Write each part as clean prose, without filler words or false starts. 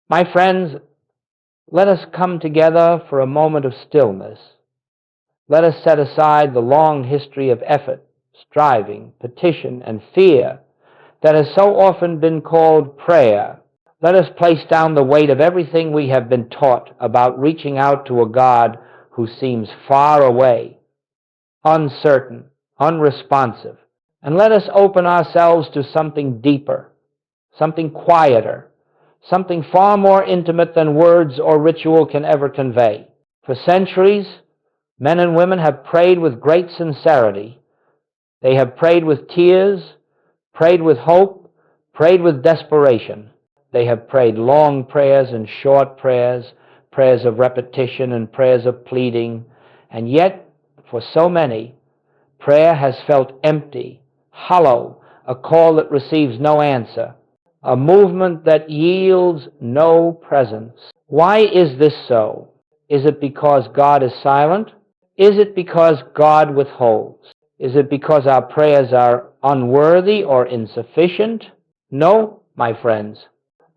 My friends, let us come together for a moment of stillness. Let us set aside the long history of effort, striving, petition, and fear that has so often been called prayer. Let us place down the weight of everything we have been taught about reaching out to a God who seems far away, uncertain, unresponsive, and let us open ourselves to something deeper, something quieter, something far more intimate than words or ritual can ever convey. For centuries, men and women have prayed with great sincerity. They have prayed with tears, prayed with hope, prayed with desperation. They have prayed long prayers and short prayers, prayers of repetition and prayers of pleading, and yet, for so many, prayer has felt empty, hollow, a call that receives no answer, a movement that yields no presence. Why is this so? Is it because God is silent? Is it because God withholds? Is it because our prayers are unworthy or insufficient? No, my friends.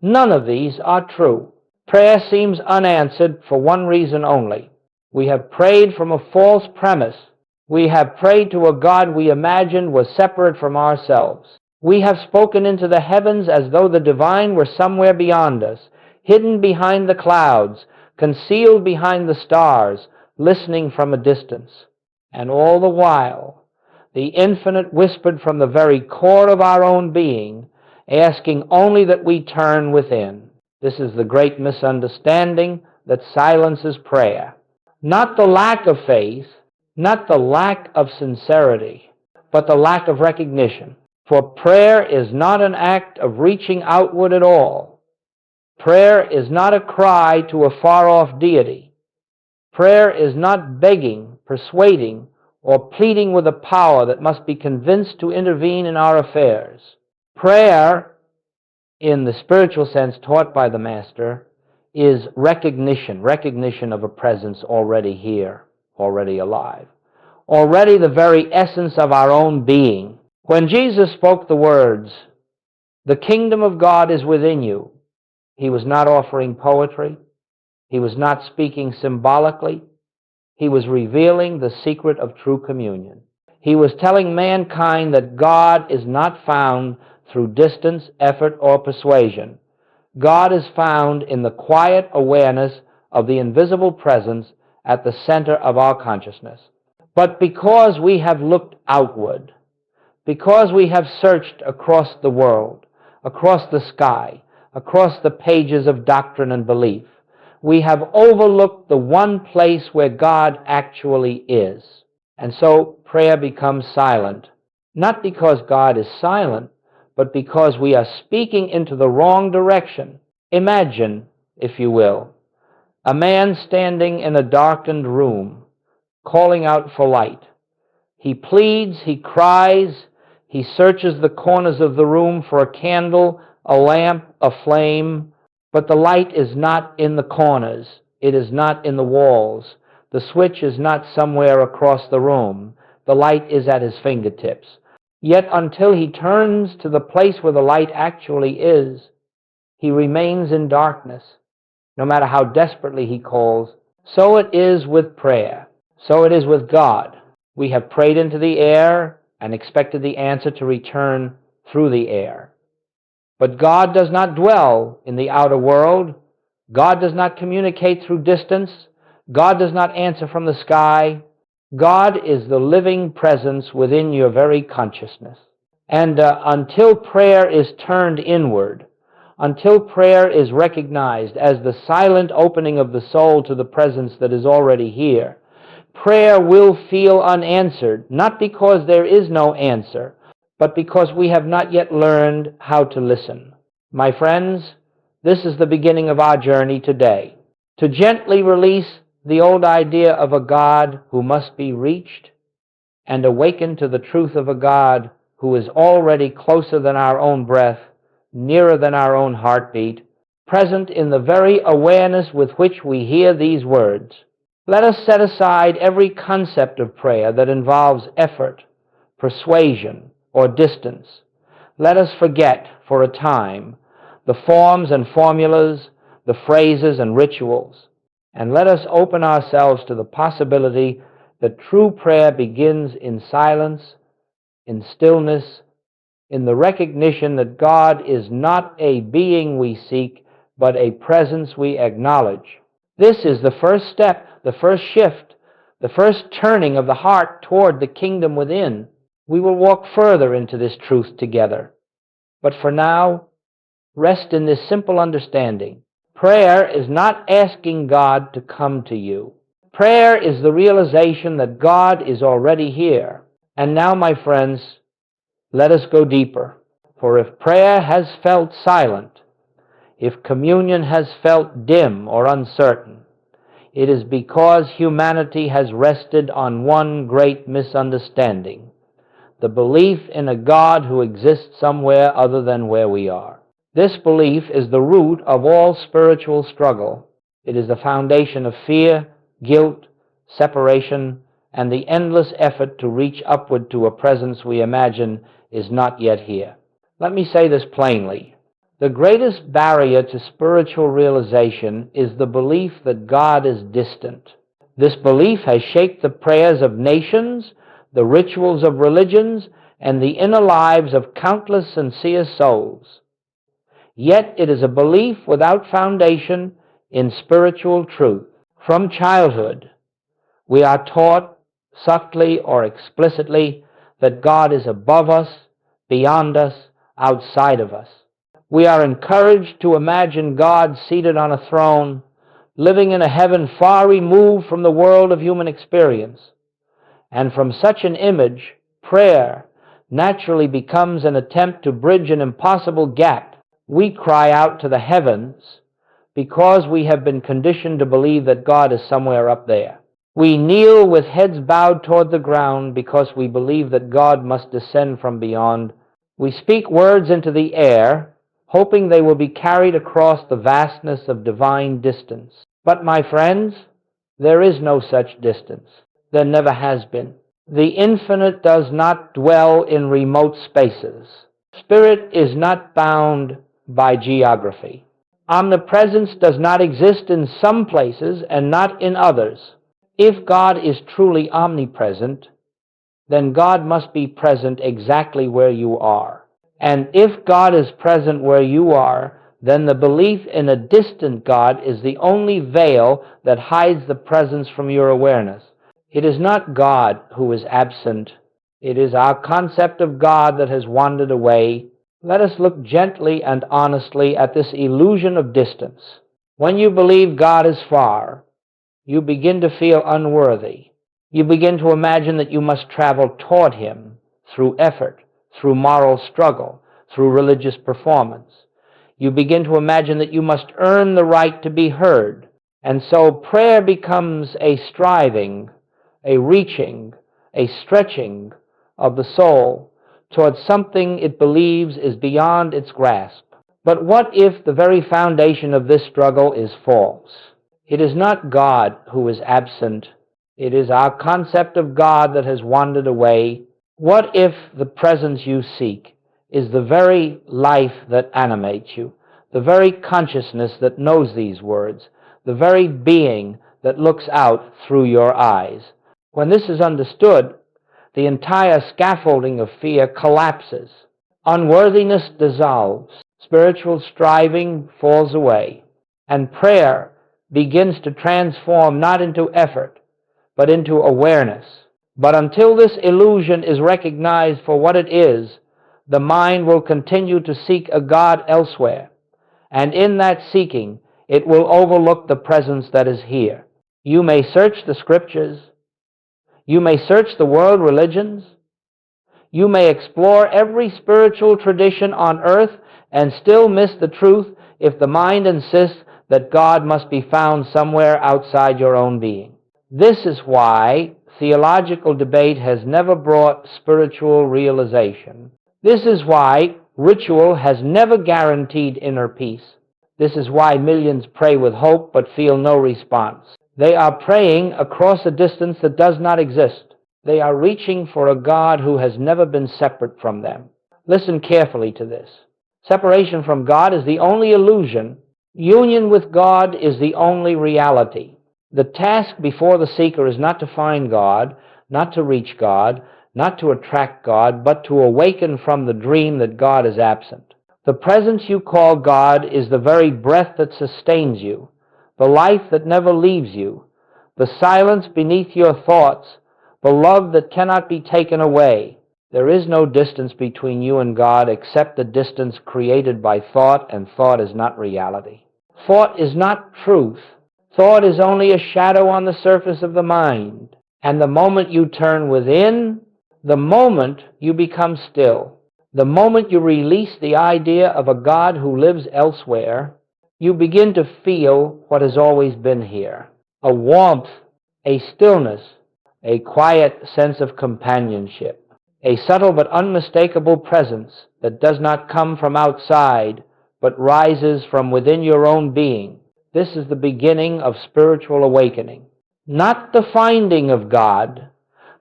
None of these are true. Prayer seems unanswered for one reason only. We have prayed from a false premise. We have prayed to a God we imagined was separate from ourselves. We have spoken into the heavens as though the divine were somewhere beyond us, hidden behind the clouds, concealed behind the stars, listening from a distance. And all the while, the infinite whispered from the very core of our own being, asking only that we turn within. This is the great misunderstanding that silences prayer. Not the lack of faith, not the lack of sincerity, but the lack of recognition. For prayer is not an act of reaching outward at all. Prayer is not a cry to a far-off deity. Prayer is not begging, persuading, or pleading with a power that must be convinced to intervene in our affairs. Prayer, in the spiritual sense taught by the Master, is recognition of a presence already here, already alive, already the very essence of our own being. When Jesus spoke the words, "The kingdom of God is within you," he was not offering poetry. He was not speaking symbolically. He was revealing the secret of true communion. He was telling mankind that God is not found through distance, effort, or persuasion. God is found in the quiet awareness of the invisible presence at the center of our consciousness. But because we have looked outward, because we have searched across the world, across the sky, across the pages of doctrine and belief, we have overlooked the one place where God actually is. And so prayer becomes silent, not because God is silent, but because we are speaking into the wrong direction. Imagine, if you will, a man standing in a darkened room, calling out for light. He pleads, he cries, he searches the corners of the room for a candle, a lamp, a flame, but the light is not in the corners. It is not in the walls. The switch is not somewhere across the room. The light is at his fingertips. Yet until he turns to the place where the light actually is, he remains in darkness, no matter how desperately he calls. So it is with prayer. So it is with God. We have prayed into the air and expected the answer to return through the air. But God does not dwell in the outer world. God does not communicate through distance. God does not answer from the sky. God is the living presence within your very consciousness. And until prayer is turned inward, until prayer is recognized as the silent opening of the soul to the presence that is already here, prayer will feel unanswered, not because there is no answer, but because we have not yet learned how to listen. My friends, this is the beginning of our journey today, to gently release the old idea of a God who must be reached and awaken to the truth of a God who is already closer than our own breath, nearer than our own heartbeat, present in the very awareness with which we hear these words. Let us set aside every concept of prayer that involves effort, persuasion, or distance. Let us forget, for a time, the forms and formulas, the phrases and rituals, and let us open ourselves to the possibility that true prayer begins in silence, in stillness, in the recognition that God is not a being we seek, but a presence we acknowledge. This is the first step, the first shift, the first turning of the heart toward the kingdom within. We will walk further into this truth together. But for now, rest in this simple understanding. Prayer is not asking God to come to you. Prayer is the realization that God is already here. And now, my friends, let us go deeper. For if prayer has felt silent, if communion has felt dim or uncertain, it is because humanity has rested on one great misunderstanding: the belief in a God who exists somewhere other than where we are. This belief is the root of all spiritual struggle. It is the foundation of fear, guilt, separation, and the endless effort to reach upward to a presence we imagine is not yet here. Let me say this plainly. The greatest barrier to spiritual realization is the belief that God is distant. This belief has shaped the prayers of nations, the rituals of religions, and the inner lives of countless sincere souls. Yet it is a belief without foundation in spiritual truth. From childhood, we are taught, subtly or explicitly, that God is above us, beyond us, outside of us. We are encouraged to imagine God seated on a throne, living in a heaven far removed from the world of human experience. And from such an image, prayer naturally becomes an attempt to bridge an impossible gap. We cry out to the heavens because we have been conditioned to believe that God is somewhere up there. We kneel with heads bowed toward the ground because we believe that God must descend from beyond. We speak words into the air, hoping they will be carried across the vastness of divine distance. But, my friends, there is no such distance. There never has been. The infinite does not dwell in remote spaces. Spirit is not bound by geography. Omnipresence does not exist in some places and not in others. If God is truly omnipresent, then God must be present exactly where you are. And if God is present where you are, then the belief in a distant God is the only veil that hides the presence from your awareness. It is not God who is absent. It is our concept of God that has wandered away. Let us look gently and honestly at this illusion of distance. When you believe God is far, you begin to feel unworthy. You begin to imagine that you must travel toward Him through effort, through moral struggle, through religious performance. You begin to imagine that you must earn the right to be heard. And so prayer becomes a striving, a reaching, a stretching of the soul towards something it believes is beyond its grasp. But what if the very foundation of this struggle is false? It is not God who is absent. It is our concept of God that has wandered away. What if the presence you seek is the very life that animates you, the very consciousness that knows these words, the very being that looks out through your eyes? When this is understood, the entire scaffolding of fear collapses. Unworthiness dissolves. Spiritual striving falls away. And prayer begins to transform not into effort, but into awareness. But until this illusion is recognized for what it is, the mind will continue to seek a God elsewhere. And in that seeking, it will overlook the presence that is here. You may search the scriptures. You may search the world religions. You may explore every spiritual tradition on earth and still miss the truth if the mind insists that God must be found somewhere outside your own being. This is why theological debate has never brought spiritual realization. This is why ritual has never guaranteed inner peace. This is why millions pray with hope but feel no response. They are praying across a distance that does not exist. They are reaching for a God who has never been separate from them. Listen carefully to this. Separation from God is the only illusion Union with God is the only reality. The task before the seeker is not to find God, not to reach God, not to attract God, but to awaken from the dream that God is absent. The presence you call God is the very breath that sustains you, the life that never leaves you, the silence beneath your thoughts, the love that cannot be taken away. There is no distance between you and God except the distance created by thought, and thought is not reality. Thought is not truth. Thought is only a shadow on the surface of the mind. And the moment you turn within, the moment you become still, the moment you release the idea of a God who lives elsewhere, you begin to feel what has always been here. A warmth, a stillness, a quiet sense of companionship, a subtle but unmistakable presence that does not come from outside, but rises from within your own being. This is the beginning of spiritual awakening. Not the finding of God,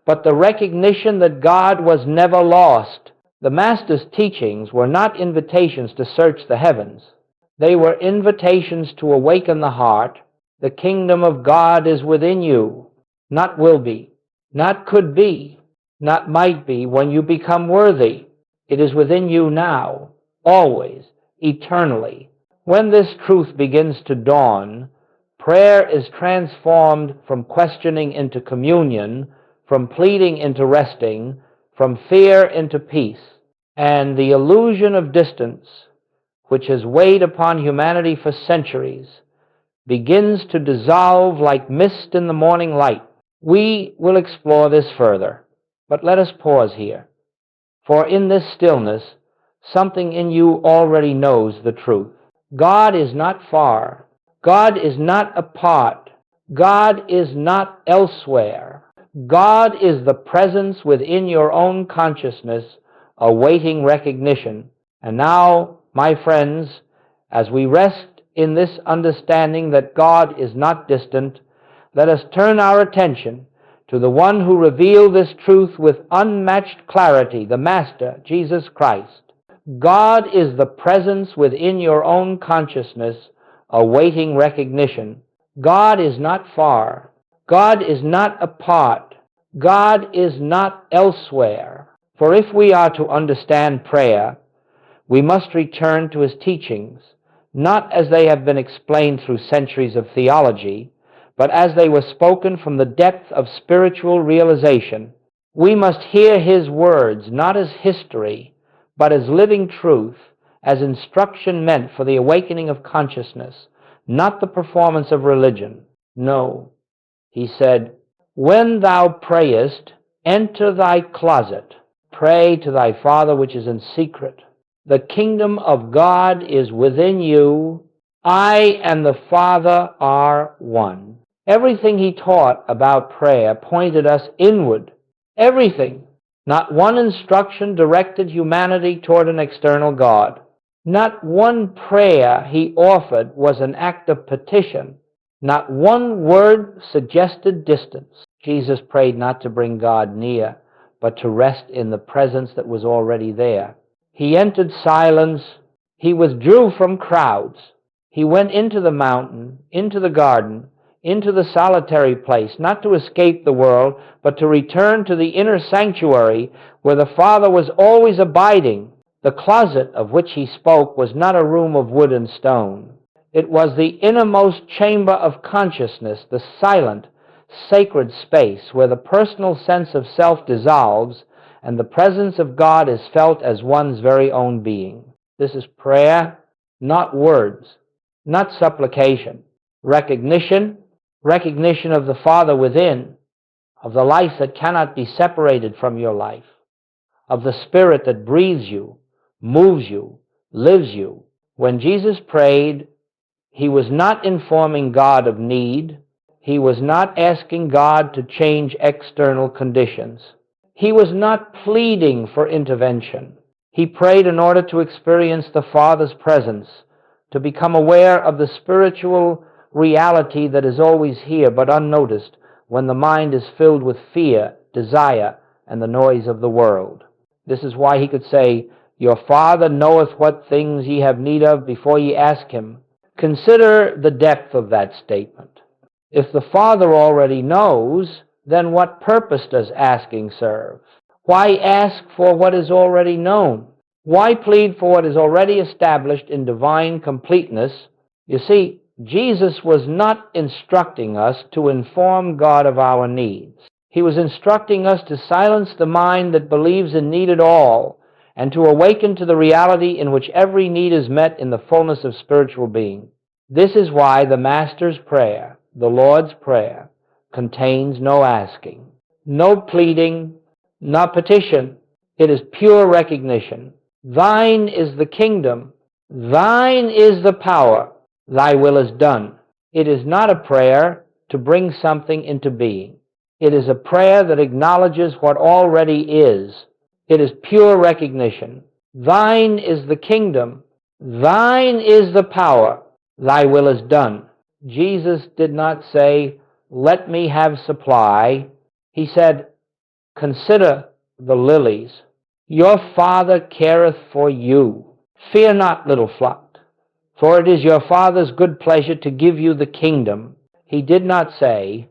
but the recognition that God was never lost. The Master's teachings were not invitations to search the heavens. They were invitations to awaken the heart. The kingdom of God is within you, not will be, not could be, not might be when you become worthy. It is within you now, always, eternally. When this truth begins to dawn, prayer is transformed from questioning into communion, from pleading into resting, from fear into peace. And the illusion of distance, which has weighed upon humanity for centuries, begins to dissolve like mist in the morning light. We will explore this further, but let us pause here. For in this stillness, something in you already knows the truth. God is not far. God is not apart. God is not elsewhere. God is the presence within your own consciousness, awaiting recognition. And now, my friends, as we rest in this understanding that God is not distant, let us turn our attention to the one who revealed this truth with unmatched clarity, the Master, Jesus Christ. God is the presence within your own consciousness, awaiting recognition. God is not far. God is not apart. God is not elsewhere. For if we are to understand prayer, we must return to his teachings, not as they have been explained through centuries of theology, but as they were spoken from the depth of spiritual realization. We must hear his words not as history, but as living truth, as instruction meant for the awakening of consciousness, not the performance of religion. No, he said, when thou prayest, enter thy closet, pray to thy Father which is in secret. The kingdom of God is within you. I and the Father are one. Everything he taught about prayer pointed us inward. Everything. Not one instruction directed humanity toward an external God. Not one prayer he offered was an act of petition. Not one word suggested distance. Jesus prayed not to bring God near, but to rest in the presence that was already there. He entered silence. He withdrew from crowds. He went into the mountain, into the garden, into the solitary place, not to escape the world, but to return to the inner sanctuary where the Father was always abiding. The closet of which he spoke was not a room of wood and stone. It was the innermost chamber of consciousness, the silent, sacred space where the personal sense of self dissolves and the presence of God is felt as one's very own being. This is prayer, not words, not supplication. Recognition of the Father within, of the life that cannot be separated from your life, of the Spirit that breathes you, moves you, lives you. When Jesus prayed, he was not informing God of need. He was not asking God to change external conditions. He was not pleading for intervention. He prayed in order to experience the Father's presence, to become aware of the spiritual reality that is always here but unnoticed when the mind is filled with fear, desire, and the noise of the world. This is why he could say, your Father knoweth what things ye have need of before ye ask him. Consider the depth of that statement. If the Father already knows, then what purpose does asking serve? Why ask for what is already known? Why plead for what is already established in divine completeness? You see, Jesus was not instructing us to inform God of our needs. He was instructing us to silence the mind that believes in need at all, and to awaken to the reality in which every need is met in the fullness of spiritual being. This is why the Master's Prayer, the Lord's Prayer, contains no asking, no pleading, no petition. It is pure recognition. Thine is the kingdom, thine is the power, thy will is done. It is not a prayer to bring something into being. It is a prayer that acknowledges what already is. It is pure recognition. Thine is the kingdom, thine is the power, thy will is done. Jesus did not say, let me have supply. He said, consider the lilies. Your Father careth for you. Fear not, little flock, for it is your Father's good pleasure to give you the kingdom. He did not say,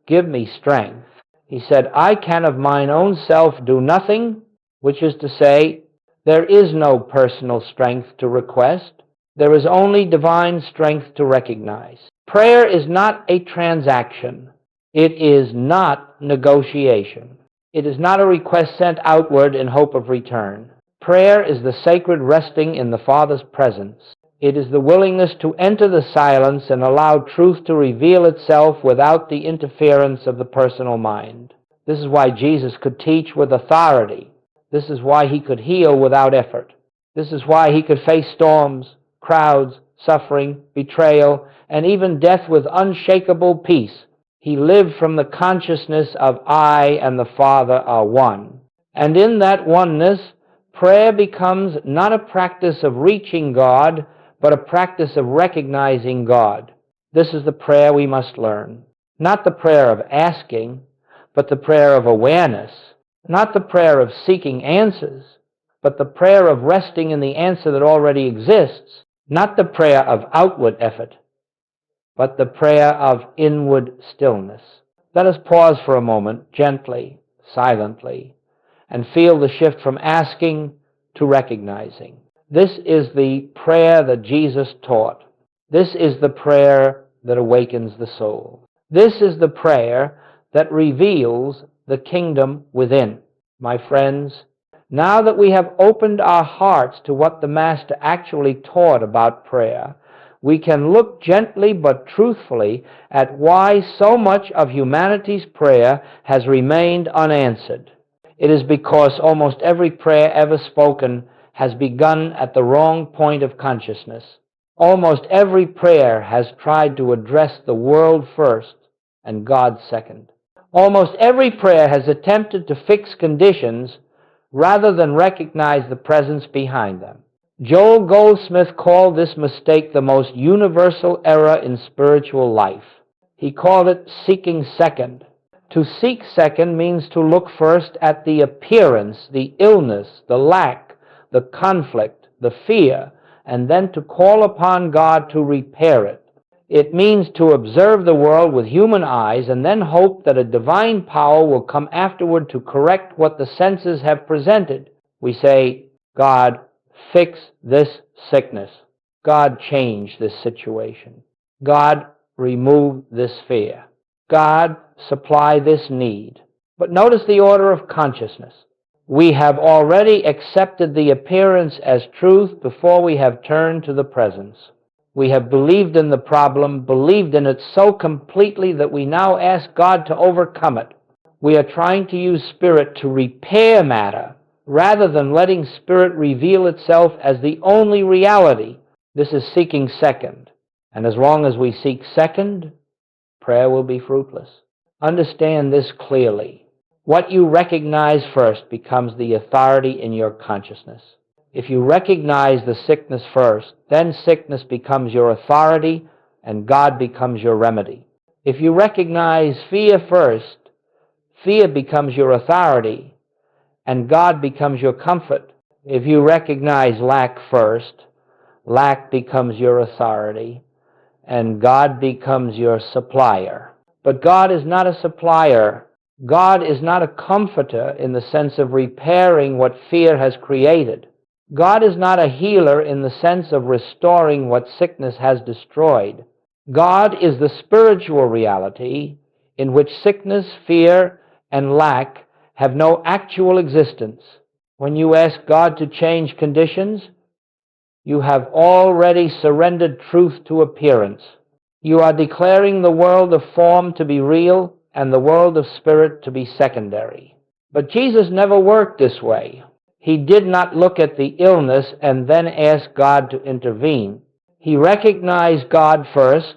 give me strength. He said, I can of mine own self do nothing, which is to say, there is no personal strength to request. There is only divine strength to recognize. Prayer is not a transaction. It is not negotiation. It is not a request sent outward in hope of return. Prayer is the sacred resting in the Father's presence. It is the willingness to enter the silence and allow truth to reveal itself without the interference of the personal mind. This is why Jesus could teach with authority. This is why he could heal without effort. This is why he could face storms, crowds, suffering, betrayal, and even death with unshakable peace. He lived from the consciousness of I and the Father are one. And in that oneness, prayer becomes not a practice of reaching God, but a practice of recognizing God. This is the prayer we must learn. Not the prayer of asking, but the prayer of awareness. Not the prayer of seeking answers, but the prayer of resting in the answer that already exists. Not the prayer of outward effort, but the prayer of inward stillness. Let us pause for a moment, gently, silently, and feel the shift from asking to recognizing. This is the prayer that Jesus taught. This is the prayer that awakens the soul. This is the prayer that reveals the kingdom within. My friends, now that we have opened our hearts to what the Master actually taught about prayer, we can look gently but truthfully at why so much of humanity's prayer has remained unanswered. It is because almost every prayer ever spoken has begun at the wrong point of consciousness. Almost every prayer has tried to address the world first and God second. Almost every prayer has attempted to fix conditions rather than recognize the presence behind them. Joel Goldsmith called this mistake the most universal error in spiritual life. He called it seeking second. To seek second means to look first at the appearance, the illness, the lack, the conflict, the fear, and then to call upon God to repair it. It means to observe the world with human eyes and then hope that a divine power will come afterward to correct what the senses have presented. We say, God, fix this sickness. God, change this situation. God, remove this fear. God, supply this need. But notice the order of consciousness. We have already accepted the appearance as truth before we have turned to the presence. We have believed in the problem, believed in it so completely that we now ask God to overcome it. We are trying to use spirit to repair matter rather than letting spirit reveal itself as the only reality. This is seeking second. And as long as we seek second, prayer will be fruitless. Understand this clearly. What you recognize first becomes the authority in your consciousness. If you recognize the sickness first, then sickness becomes your authority and God becomes your remedy. If you recognize fear first, fear becomes your authority and God becomes your comfort. If you recognize lack first, lack becomes your authority, and God becomes your supplier. But God is not a supplier. God is not a comforter in the sense of repairing what fear has created. God is not a healer in the sense of restoring what sickness has destroyed. God is the spiritual reality in which sickness, fear, and lack have no actual existence. When you ask God to change conditions, you have already surrendered truth to appearance. You are declaring the world of form to be real and the world of spirit to be secondary. But Jesus never worked this way. He did not look at the illness and then ask God to intervene. He recognized God first,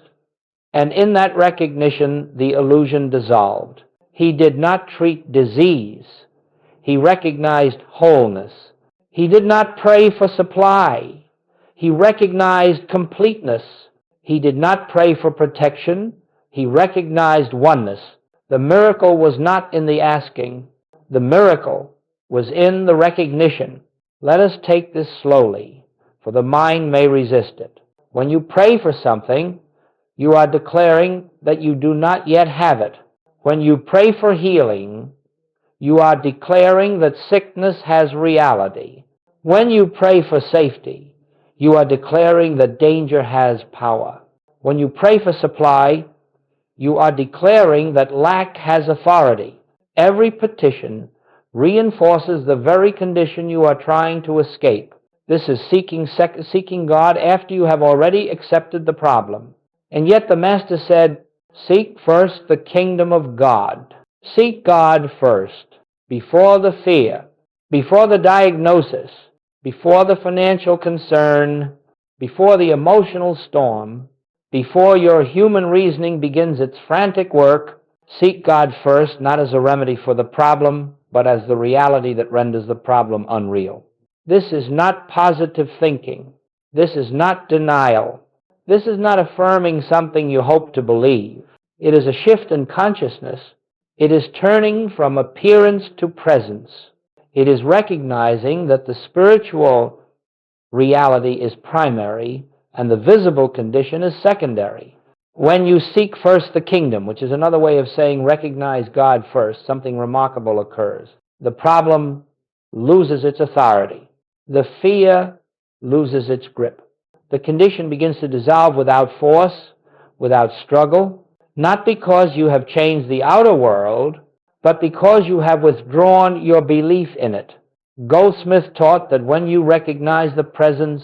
and in that recognition, the illusion dissolved. He did not treat disease. He recognized wholeness. He did not pray for supply. He recognized completeness. He did not pray for protection. He recognized oneness. The miracle was not in the asking. The miracle was in the recognition. Let us take this slowly, for the mind may resist it. When you pray for something, you are declaring that you do not yet have it. When you pray for healing, you are declaring that sickness has reality. When you pray for safety, you are declaring that danger has power. When you pray for supply, you are declaring that lack has authority. Every petition reinforces the very condition you are trying to escape. This is seeking God after you have already accepted the problem. And yet the Master said, seek first the kingdom of God. Seek God first, before the fear, before the diagnosis, before the financial concern, before the emotional storm, before your human reasoning begins its frantic work. Seek God first, not as a remedy for the problem, but as the reality that renders the problem unreal. This is not positive thinking. This is not denial. This is not affirming something you hope to believe. It is a shift in consciousness. It is turning from appearance to presence. It is recognizing that the spiritual reality is primary and the visible condition is secondary. When you seek first the kingdom, which is another way of saying recognize God first, something remarkable occurs. The problem loses its authority. The fear loses its grip. The condition begins to dissolve without force, without struggle, not because you have changed the outer world, but because you have withdrawn your belief in it. Goldsmith taught that when you recognize the presence,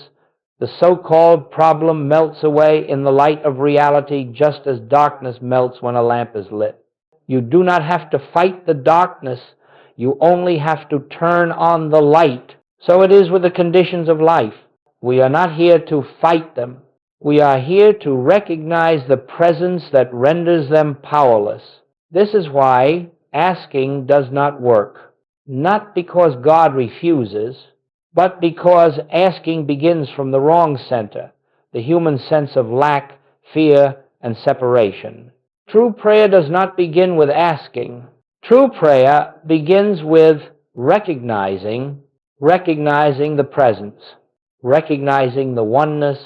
the so-called problem melts away in the light of reality, just as darkness melts when a lamp is lit. You do not have to fight the darkness. You only have to turn on the light. So it is with the conditions of life. We are not here to fight them. We are here to recognize the presence that renders them powerless. This is why asking does not work. Not because God refuses, but because asking begins from the wrong center, the human sense of lack, fear, and separation. True prayer does not begin with asking. True prayer begins with recognizing the presence, recognizing the oneness,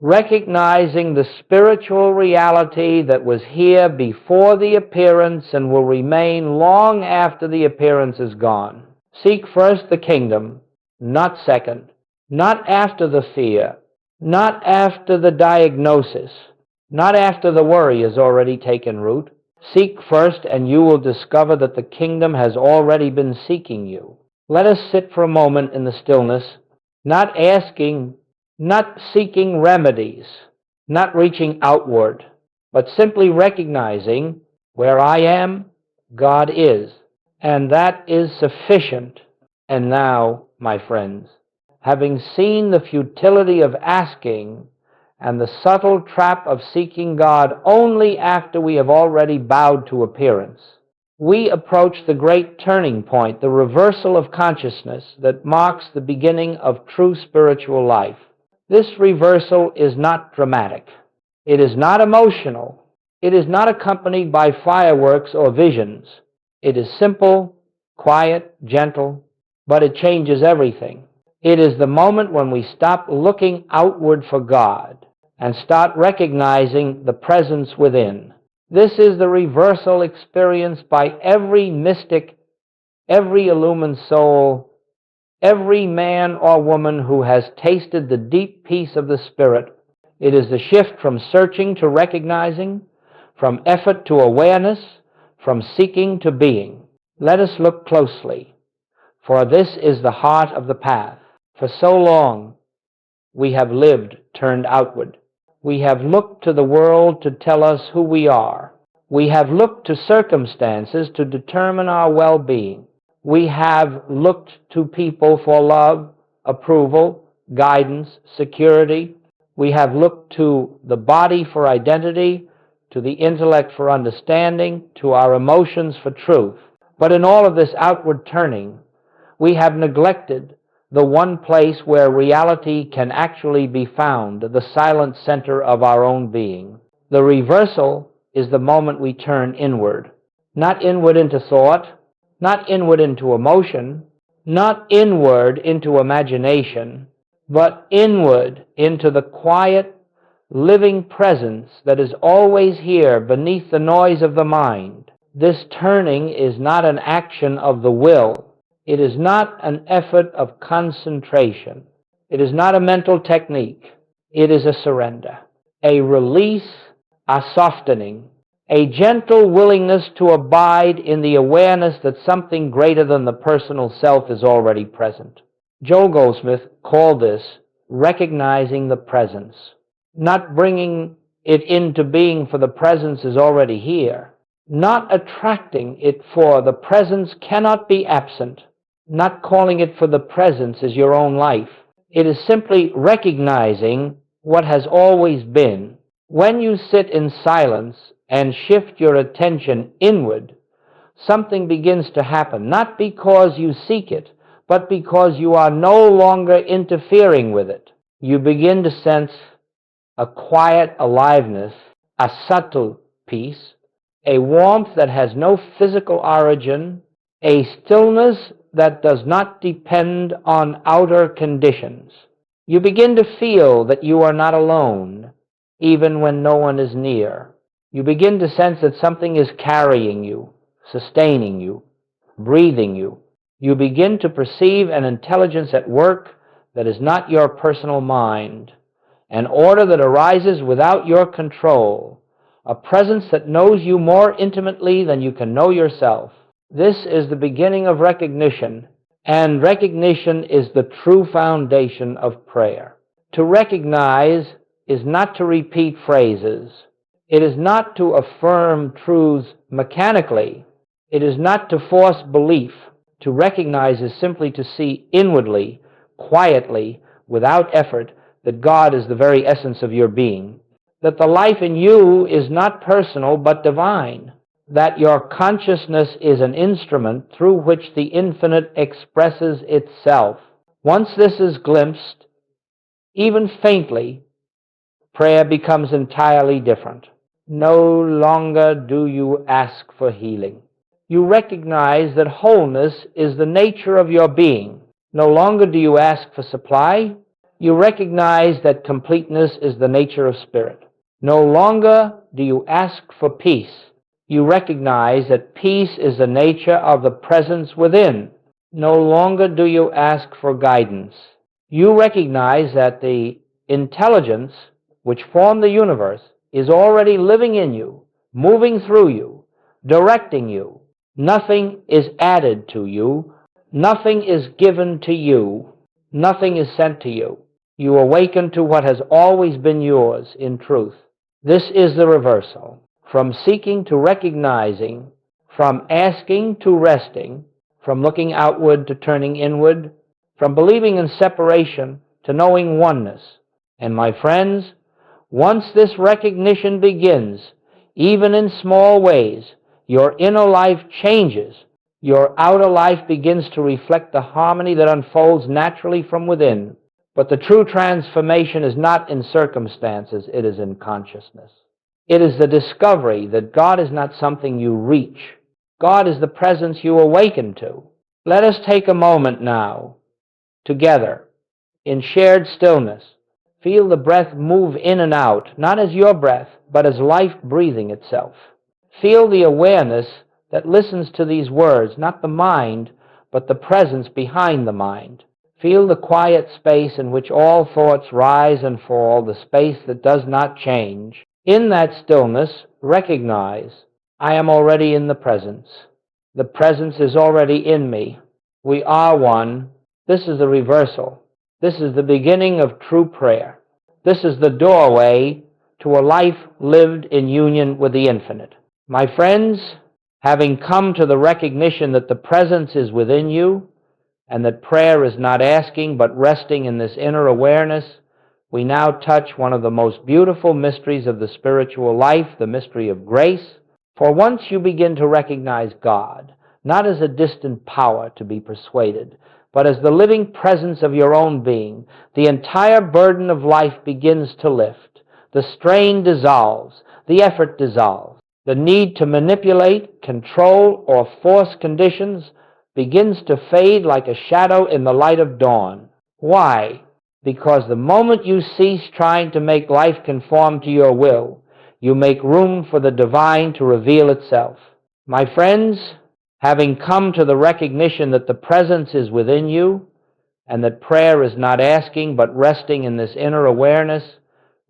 recognizing the spiritual reality that was here before the appearance and will remain long after the appearance is gone. Seek first the kingdom, not second, not after the fear, not after the diagnosis, not after the worry has already taken root. Seek first, and you will discover that the kingdom has already been seeking you. Let us sit for a moment in the stillness, not asking, not seeking remedies, not reaching outward, but simply recognizing where I am, God is, and that is sufficient. And now, my friends, having seen the futility of asking and the subtle trap of seeking God only after we have already bowed to appearance, we approach the great turning point, the reversal of consciousness that marks the beginning of true spiritual life. This reversal is not dramatic. It is not emotional. It is not accompanied by fireworks or visions. It is simple, quiet, gentle, but it changes everything. It is the moment when we stop looking outward for God and start recognizing the presence within. This is the reversal experienced by every mystic, every illumined soul, every man or woman who has tasted the deep peace of the Spirit. It is the shift from searching to recognizing, from effort to awareness, from seeking to being. Let us look closely, for this is the heart of the path. For so long we have lived turned outward. We have looked to the world to tell us who we are. We have looked to circumstances to determine our well-being. We have looked to people for love, approval, guidance, security. We have looked to the body for identity, to the intellect for understanding, to our emotions for truth. But in all of this outward turning, we have neglected the one place where reality can actually be found, the silent center of our own being. The reversal is the moment we turn inward. Not inward into thought, not inward into emotion, not inward into imagination, but inward into the quiet, living presence that is always here beneath the noise of the mind. This turning is not an action of the will. It is not an effort of concentration. It is not a mental technique. It is a surrender, a release, a softening, a gentle willingness to abide in the awareness that something greater than the personal self is already present. Joel Goldsmith called this recognizing the presence, not bringing it into being, for the presence is already here, not attracting it, for the presence cannot be absent, not calling it for the presence as your own life. It is simply recognizing what has always been. When you sit in silence and shift your attention inward, something begins to happen, not because you seek it, but because you are no longer interfering with it. You begin to sense a quiet aliveness, a subtle peace, a warmth that has no physical origin, a stillness that does not depend on outer conditions. You begin to feel that you are not alone, even when no one is near. You begin to sense that something is carrying you, sustaining you, breathing you. You begin to perceive an intelligence at work that is not your personal mind, an order that arises without your control, a presence that knows you more intimately than you can know yourself. This is the beginning of recognition, and recognition is the true foundation of prayer. To recognize is not to repeat phrases. It is not to affirm truths mechanically. It is not to force belief. To recognize is simply to see inwardly, quietly, without effort, that God is the very essence of your being, that the life in you is not personal but divine, that your consciousness is an instrument through which the infinite expresses itself. Once this is glimpsed, even faintly, prayer becomes entirely different. No longer do you ask for healing. You recognize that wholeness is the nature of your being. No longer do you ask for supply. You recognize that completeness is the nature of spirit. No longer do you ask for peace. You recognize that peace is the nature of the presence within. No longer do you ask for guidance. You recognize that the intelligence which formed the universe is already living in you, moving through you, directing you. Nothing is added to you. Nothing is given to you. Nothing is sent to you. You awaken to what has always been yours in truth. This is the reversal. From seeking to recognizing, from asking to resting, from looking outward to turning inward, from believing in separation to knowing oneness. And my friends, once this recognition begins, even in small ways, your inner life changes. Your outer life begins to reflect the harmony that unfolds naturally from within. But the true transformation is not in circumstances, it is in consciousness. It is the discovery that God is not something you reach. God is the presence you awaken to. Let us take a moment now, together, in shared stillness. Feel the breath move in and out, not as your breath, but as life breathing itself. Feel the awareness that listens to these words, not the mind, but the presence behind the mind. Feel the quiet space in which all thoughts rise and fall, the space that does not change. In that stillness, recognize, I am already in the presence. The presence is already in me. We are one. This is the reversal. This is the beginning of true prayer. This is the doorway to a life lived in union with the infinite. My friends, having come to the recognition that the presence is within you, and that prayer is not asking but resting in this inner awareness, we now touch one of the most beautiful mysteries of the spiritual life, the mystery of grace. For once you begin to recognize God, not as a distant power to be persuaded, but as the living presence of your own being, the entire burden of life begins to lift. The strain dissolves, the effort dissolves. The need to manipulate, control, or force conditions begins to fade like a shadow in the light of dawn. Why? Because the moment you cease trying to make life conform to your will, you make room for the divine to reveal itself. My friends, having come to the recognition that the presence is within you, and that prayer is not asking but resting in this inner awareness,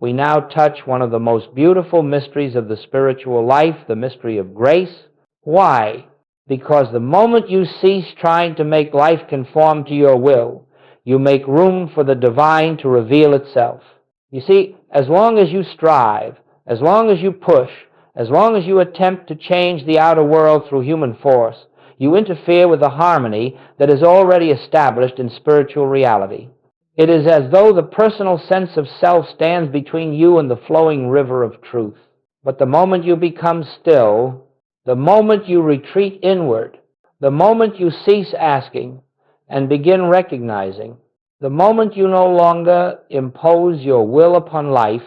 we now touch one of the most beautiful mysteries of the spiritual life, the mystery of grace. Why? Because the moment you cease trying to make life conform to your will, you make room for the divine to reveal itself. You see, as long as you strive, as long as you push, as long as you attempt to change the outer world through human force, you interfere with the harmony that is already established in spiritual reality. It is as though the personal sense of self stands between you and the flowing river of truth. But the moment you become still, the moment you retreat inward, the moment you cease asking and begin recognizing, the moment you no longer impose your will upon life,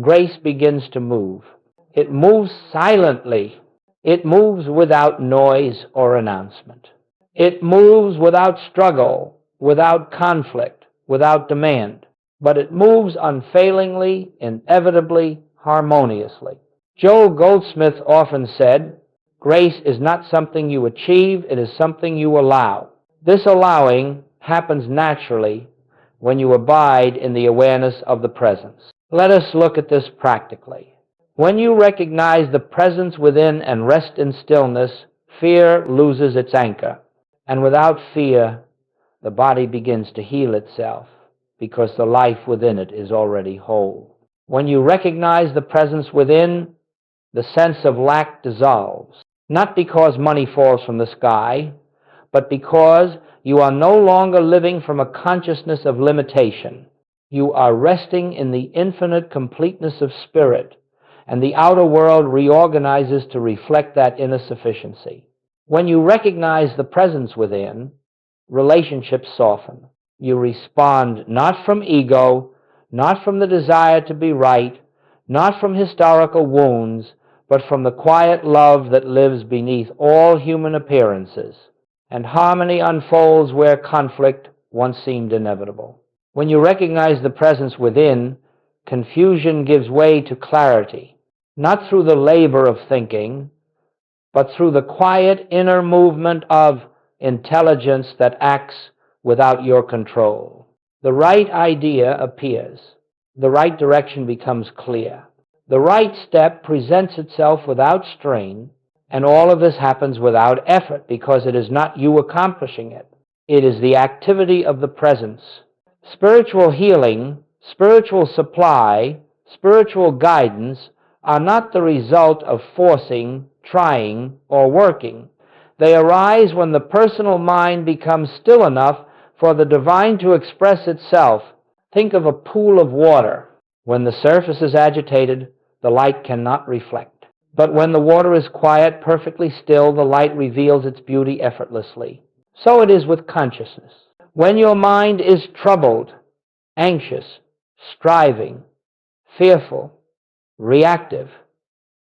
grace begins to move. It moves silently. It moves without noise or announcement. It moves without struggle, without conflict, without demand, but it moves unfailingly, inevitably, harmoniously. Joel Goldsmith often said, grace is not something you achieve, it is something you allow. This allowing happens naturally when you abide in the awareness of the presence. Let us look at this practically. When you recognize the presence within and rest in stillness, fear loses its anchor, and without fear, the body begins to heal itself because the life within it is already whole. When you recognize the presence within, the sense of lack dissolves, not because money falls from the sky, but because you are no longer living from a consciousness of limitation. You are resting in the infinite completeness of spirit, and the outer world reorganizes to reflect that inner sufficiency. When you recognize the presence within, relationships soften. You respond not from ego, not from the desire to be right, not from historical wounds, but from the quiet love that lives beneath all human appearances. And harmony unfolds where conflict once seemed inevitable. When you recognize the presence within, confusion gives way to clarity, not through the labor of thinking, but through the quiet inner movement of intelligence that acts without your control. The right idea appears. The right direction becomes clear. The right step presents itself without strain, and all of this happens without effort because it is not you accomplishing it. It is the activity of the presence. Spiritual healing, spiritual supply, spiritual guidance are not the result of forcing, trying, or working. They arise when the personal mind becomes still enough for the divine to express itself. Think of a pool of water. When the surface is agitated, the light cannot reflect. But when the water is quiet, perfectly still, the light reveals its beauty effortlessly. So it is with consciousness. When your mind is troubled, anxious, striving, fearful, reactive,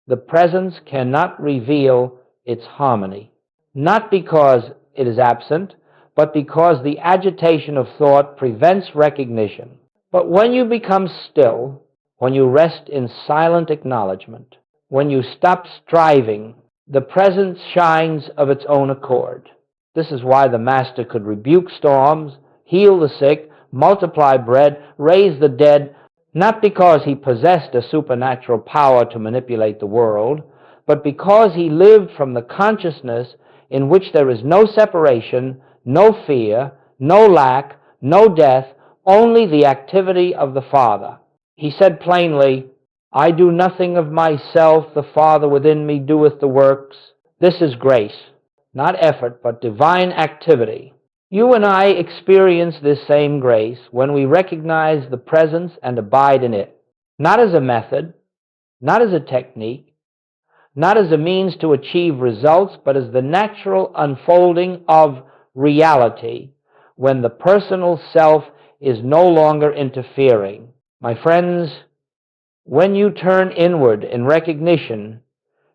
the presence cannot reveal its harmony. Not because it is absent, but because the agitation of thought prevents recognition. But when you become still, when you rest in silent acknowledgement, when you stop striving, the presence shines of its own accord. This is why the Master could rebuke storms, heal the sick, multiply bread, raise the dead, not because he possessed a supernatural power to manipulate the world, but because he lived from the consciousness in which there is no separation, no fear, no lack, no death, only the activity of the Father. He said plainly, "I do nothing of myself, the Father within me doeth the works." This is grace, not effort, but divine activity. You and I experience this same grace when we recognize the presence and abide in it, not as a method, not as a technique, not as a means to achieve results, but as the natural unfolding of reality when the personal self is no longer interfering. My friends, when you turn inward in recognition,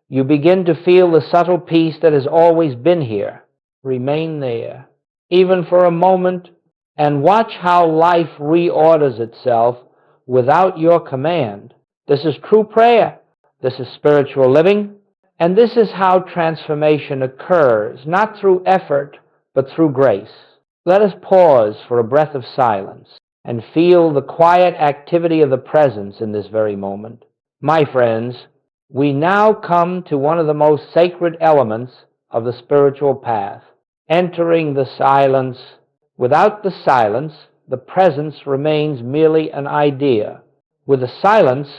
you begin to feel the subtle peace that has always been here. Remain there, even for a moment, and watch how life reorders itself without your command. This is true prayer. This is spiritual living. And this is how transformation occurs, not through effort, but through grace. Let us pause for a breath of silence and feel the quiet activity of the presence in this very moment. My friends, we now come to one of the most sacred elements of the spiritual path, entering the silence. Without the silence, the presence remains merely an idea. With the silence,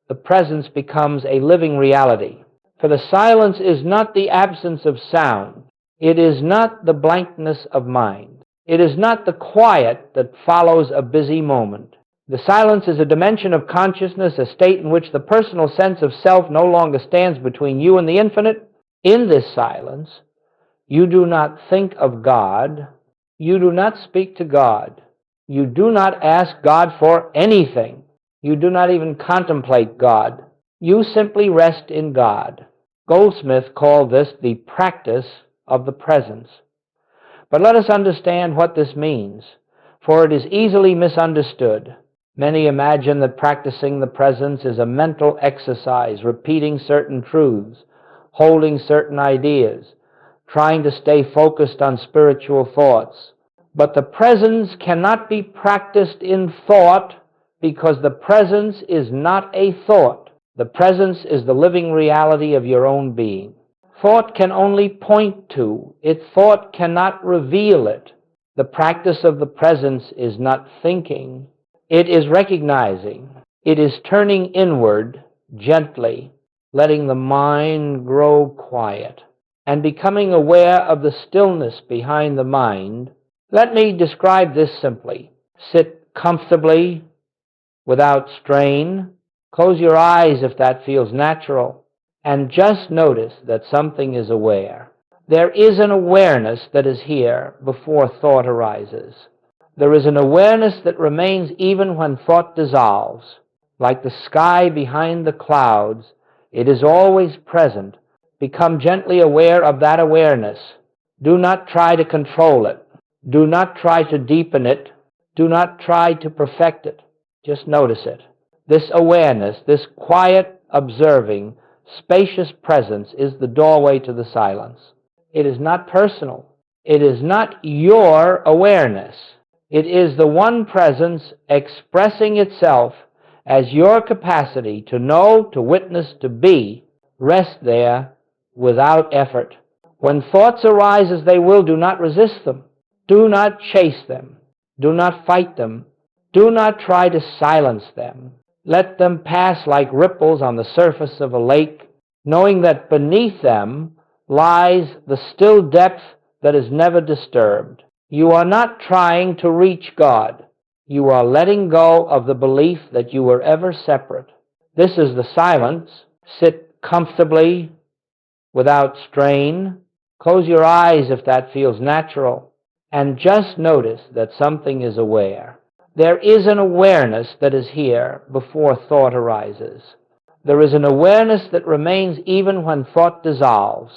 the presence becomes a living reality. For the silence is not the absence of sound. It is not the blankness of mind. It is not the quiet that follows a busy moment. The silence is a dimension of consciousness, a state in which the personal sense of self no longer stands between you and the infinite. In this silence, you do not think of God. You do not speak to God. You do not ask God for anything. You do not even contemplate God. You simply rest in God. Goldsmith called this the practice of the presence. But let us understand what this means, for it is easily misunderstood. Many imagine that practicing the presence is a mental exercise, repeating certain truths, holding certain ideas, trying to stay focused on spiritual thoughts. But the presence cannot be practiced in thought because the presence is not a thought. The presence is the living reality of your own being. Thought can only point to it. Thought cannot reveal it. The practice of the presence is not thinking. It is recognizing. It is turning inward gently, letting the mind grow quiet, and becoming aware of the stillness behind the mind. Let me describe this simply. Sit comfortably, without strain. Close your eyes if that feels natural, and just notice that something is aware. There is an awareness that is here before thought arises. There is an awareness that remains even when thought dissolves. Like the sky behind the clouds, it is always present. Become gently aware of that awareness. Do not try to control it. Do not try to deepen it. Do not try to perfect it. Just notice it. This awareness, this quiet, observing, spacious presence is the doorway to the silence. It is not personal. It is not your awareness. It is the one presence expressing itself as your capacity to know, to witness, to be. Rest there without effort. When thoughts arise as they will, do not resist them. Do not chase them. Do not fight them. Do not try to silence them. Let them pass like ripples on the surface of a lake, knowing that beneath them lies the still depth that is never disturbed. You are not trying to reach God. You are letting go of the belief that you were ever separate. This is the silence. Sit comfortably, without strain. Close your eyes if that feels natural, and just notice that something is aware. There is an awareness that is here before thought arises. There is an awareness that remains even when thought dissolves.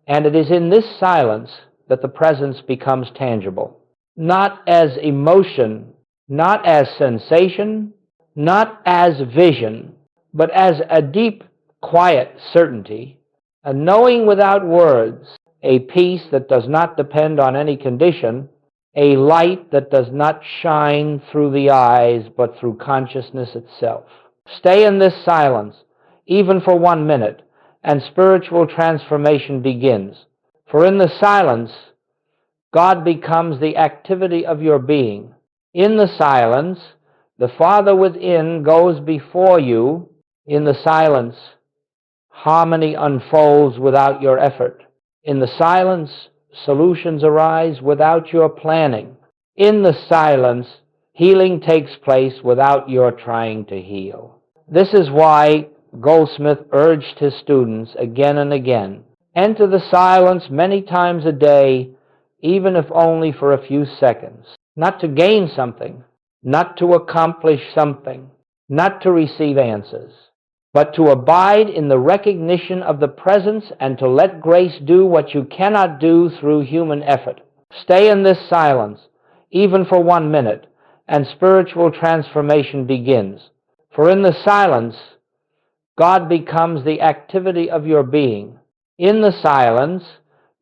And it is in this silence that the presence becomes tangible. Not as emotion, not as sensation, not as vision, but as a deep, quiet certainty, a knowing without words, a peace that does not depend on any condition, a light that does not shine through the eyes but through consciousness itself. Stay in this silence, even for 1 minute, and spiritual transformation begins. For in the silence, God becomes the activity of your being. In the silence, the Father within goes before you. In the silence, harmony unfolds without your effort. In the silence, solutions arise without your planning. In the silence, healing takes place without your trying to heal. This is why Goldsmith urged his students again and again, enter the silence many times a day, even if only for a few seconds, not to gain something, not to accomplish something, not to receive answers, but to abide in the recognition of the presence and to let grace do what you cannot do through human effort. Stay in this silence, even for 1 minute, and spiritual transformation begins. For in the silence, God becomes the activity of your being. In the silence,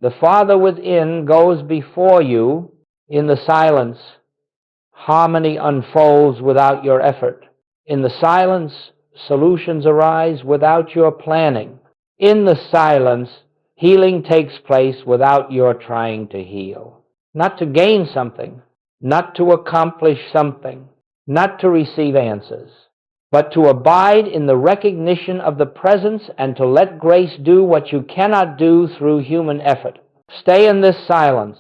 the Father within goes before you. In the silence, harmony unfolds without your effort. In the silence, solutions arise without your planning. In the silence, healing takes place without your trying to heal. Not to gain something, not to accomplish something, not to receive answers, but to abide in the recognition of the presence and to let grace do what you cannot do through human effort. Stay in this silence,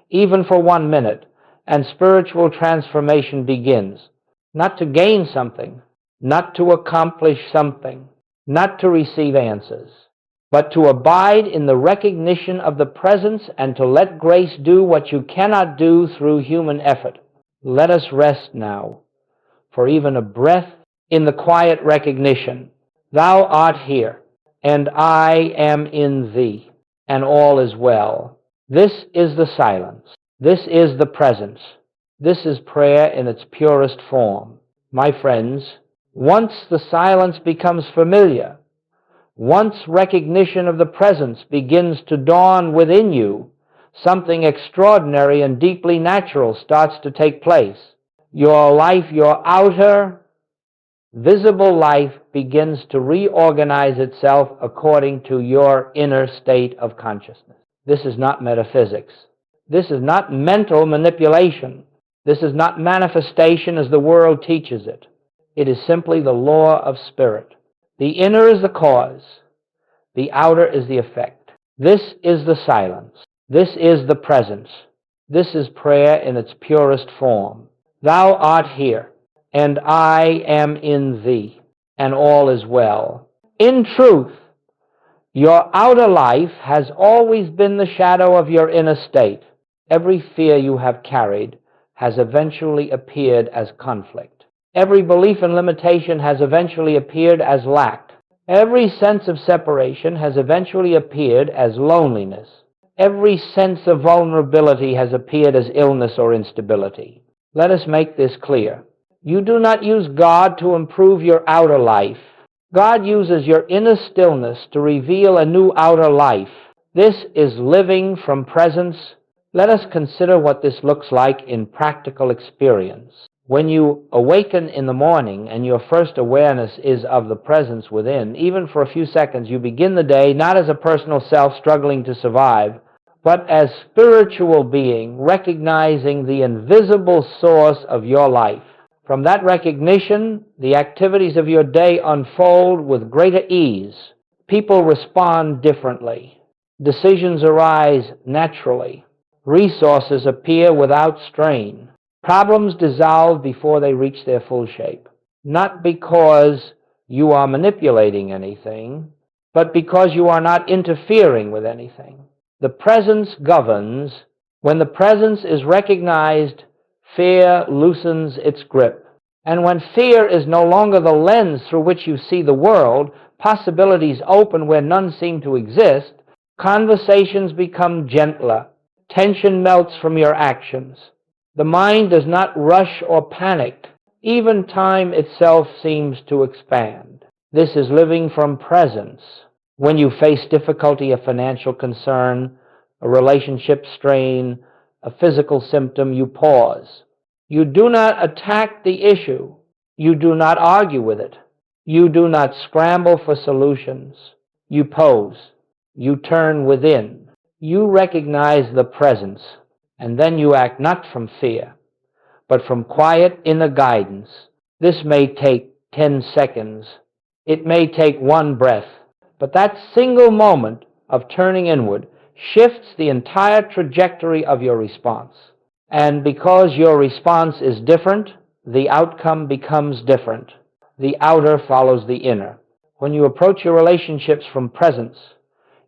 even for 1 minute, and spiritual transformation begins. Not to gain something, not to accomplish something, not to receive answers, but to abide in the recognition of the presence and to let grace do what you cannot do through human effort. Let us rest now, for even a breath, in the quiet recognition, thou art here, and I am in thee, and all is well. This is the silence. This is the presence. This is prayer in its purest form. My friends, once the silence becomes familiar, once recognition of the presence begins to dawn within you, something extraordinary and deeply natural starts to take place. Your life, your outer, visible life begins to reorganize itself according to your inner state of consciousness. This is not metaphysics. This is not mental manipulation. This is not manifestation as the world teaches it. It is simply the law of spirit. The inner is the cause. The outer is the effect. This is the silence. This is the presence. This is prayer in its purest form. Thou art here, and I am in thee, and all is well. In truth, your outer life has always been the shadow of your inner state. Every fear you have carried has eventually appeared as conflict. Every belief in limitation has eventually appeared as lack. Every sense of separation has eventually appeared as loneliness. Every sense of vulnerability has appeared as illness or instability. Let us make this clear. You do not use God to improve your outer life. God uses your inner stillness to reveal a new outer life. This is living from presence. Let us consider what this looks like in practical experience. When you awaken in the morning and your first awareness is of the presence within, even for a few seconds, you begin the day not as a personal self struggling to survive, but as spiritual being, recognizing the invisible source of your life. From that recognition, the activities of your day unfold with greater ease. People respond differently. Decisions arise naturally. Resources appear without strain. Problems dissolve before they reach their full shape. Not because you are manipulating anything, but because you are not interfering with anything. The presence governs. When the presence is recognized, fear loosens its grip. And when fear is no longer the lens through which you see the world, possibilities open where none seem to exist, conversations become gentler, Tension melts from your actions. The mind does not rush or panic. Even time itself seems to expand. This is living from presence. When you face difficulty, a financial concern, a relationship strain, a physical symptom, you pause. You do not attack the issue. You do not argue with it. You do not scramble for solutions. You pose. You turn within. You recognize the presence, and then you act not from fear, but from quiet inner guidance. This may take 10 seconds. It may take one breath. But that single moment of turning inward shifts the entire trajectory of your response. And because your response is different, the outcome becomes different. The outer follows the inner. When you approach your relationships from presence,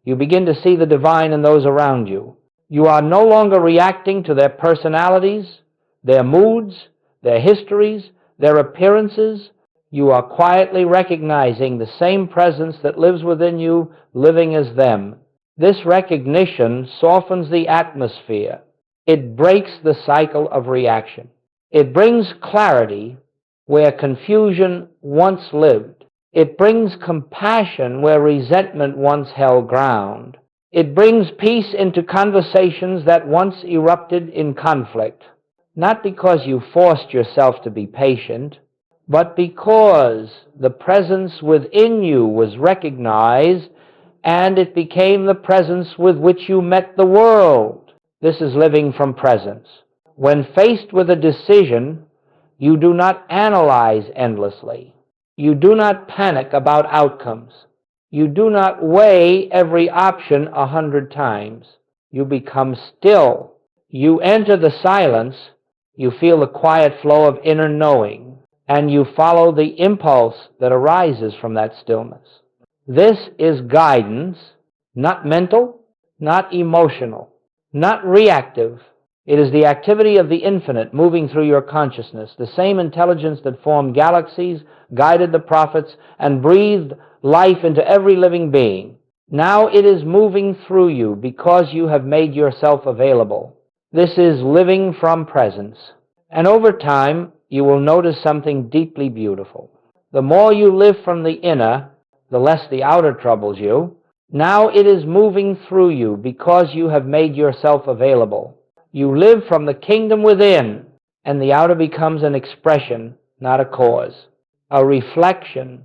you begin to see the divine in those around you. You are no longer reacting to their personalities, their moods, their histories, their appearances. You are quietly recognizing the same presence that lives within you, living as them. This recognition softens the atmosphere. It breaks the cycle of reaction. It brings clarity where confusion once lived. It brings compassion where resentment once held ground. It brings peace into conversations that once erupted in conflict, not because you forced yourself to be patient, but because the presence within you was recognized and it became the presence with which you met the world. This is living from presence. When faced with a decision, you do not analyze endlessly. You do not panic about outcomes. You do not weigh every option 100 times. You become still. You enter the silence. You feel the quiet flow of inner knowing, and you follow the impulse that arises from that stillness. This is guidance, not mental, not emotional, not reactive. It is the activity of the infinite moving through your consciousness, the same intelligence that formed galaxies, guided the prophets, and breathed life into every living being. Now it is moving through you because you have made yourself available. This is living from presence. And over time, you will notice something deeply beautiful. The more you live from the inner, the less the outer troubles you. Now it is moving through you because you have made yourself available. You live from the kingdom within, and the outer becomes an expression, not a cause, a reflection,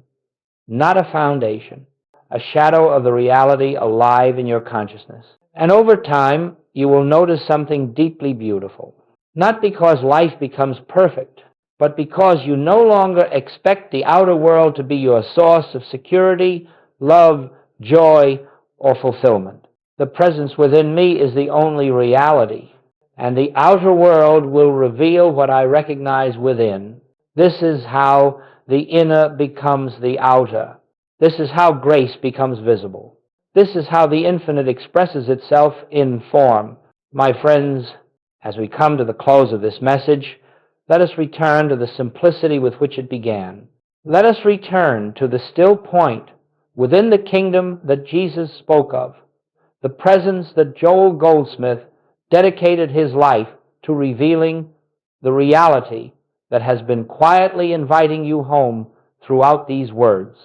not a foundation, a shadow of the reality alive in your consciousness. And over time, you will notice something deeply beautiful, not because life becomes perfect, but because you no longer expect the outer world to be your source of security, love, joy, or fulfillment. The presence within me is the only reality, and the outer world will reveal what I recognize within. This is how the inner becomes the outer. This is how grace becomes visible. This is how the infinite expresses itself in form. My friends, as we come to the close of this message, let us return to the simplicity with which it began. Let us return to the still point within the kingdom that Jesus spoke of, the presence that Joel Goldsmith dedicated his life to revealing, the reality that has been quietly inviting you home throughout these words.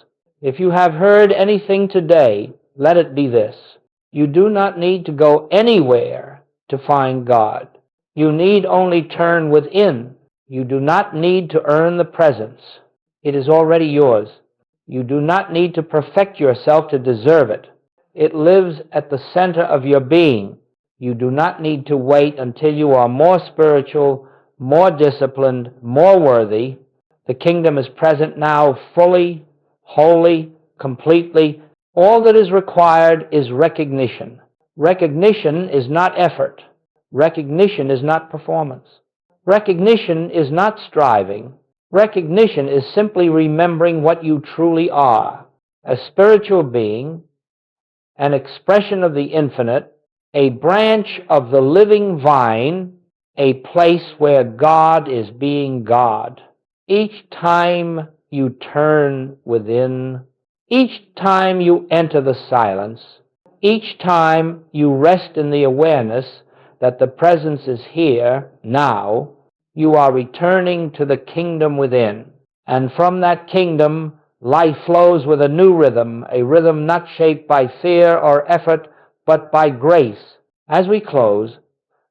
If you have heard anything today, let it be this: you do not need to go anywhere to find God. You need only turn within. You do not need to earn the presence. It is already yours. You do not need to perfect yourself to deserve it. It lives at the center of your being. You do not need to wait until you are more spiritual, more disciplined, more worthy. The kingdom is present now, fully, wholly, completely. All that is required is recognition. Recognition is not effort. Recognition is not performance. Recognition is not striving. Recognition is simply remembering what you truly are: a spiritual being, an expression of the infinite, a branch of the living vine, a place where God is being God. Each time you turn within, each time you enter the silence, each time you rest in the awareness that the presence is here, now, you are returning to the kingdom within. And from that kingdom, life flows with a new rhythm, a rhythm not shaped by fear or effort, but by grace. As we close,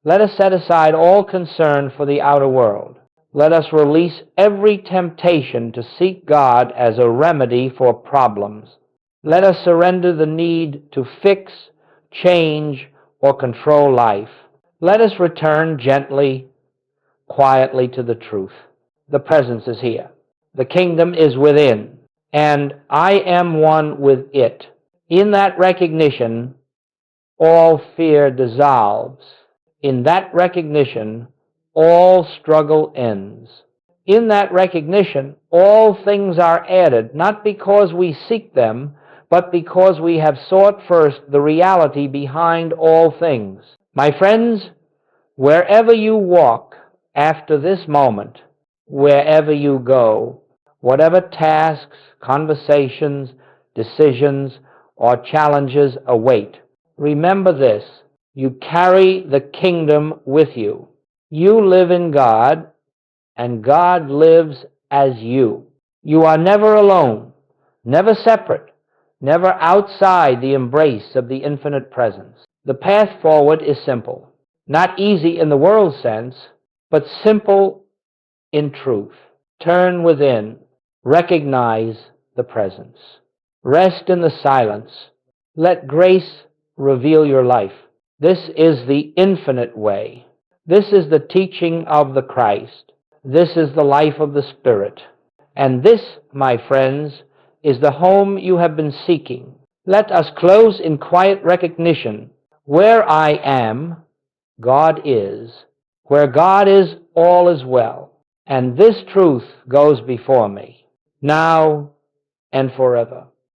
let us set aside all concern for the outer world. Let us release every temptation to seek God as a remedy for problems. Let us surrender the need to fix, change, or control life. Let us return gently, quietly to the truth. The presence is here. The kingdom is within, and I am one with it. In that recognition, all fear dissolves. In that recognition, all struggle ends. In that recognition, all things are added, not because we seek them, but because we have sought first the reality behind all things. My friends, wherever you walk after this moment, wherever you go, whatever tasks, conversations, decisions, or challenges await, remember this: you carry the kingdom with you. You live in God, and God lives as you. You are never alone, never separate, never outside the embrace of the infinite presence. The path forward is simple, not easy in the world sense, but simple in truth. Turn within, recognize the presence. Rest in the silence. Let grace reveal your life. This is the infinite way. This is the teaching of the Christ. This is the life of the Spirit. And this, my friends, is the home you have been seeking. Let us close in quiet recognition. Where I am, God is. Where God is, all is well. And this truth goes before me, now and forever.